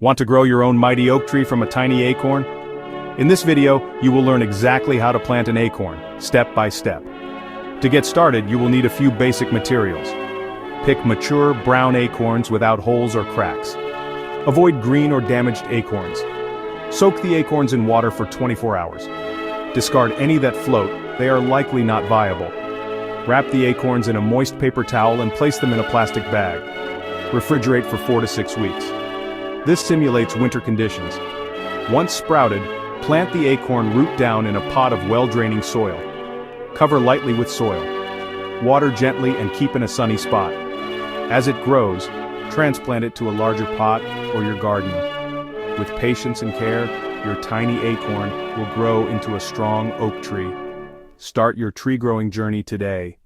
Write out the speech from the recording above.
Want to grow your own mighty oak tree from a tiny acorn? In this video, you will learn exactly how to plant an acorn, step by step. To get started, you will need a few basic materials. Pick mature, brown acorns without holes or cracks. Avoid green or damaged acorns. Soak the acorns in water for 24 hours. Discard any that float, they are likely not viable. Wrap the acorns in a moist paper towel and place them in a plastic bag. Refrigerate for 4 to 6 weeks. This simulates winter conditions. Once sprouted, plant the acorn root down in a pot of well-draining soil. Cover lightly with soil. Water gently and keep in a sunny spot. As it grows, transplant it to a larger pot or your garden. With patience and care, your tiny acorn will grow into a strong oak tree. Start your tree growing journey today.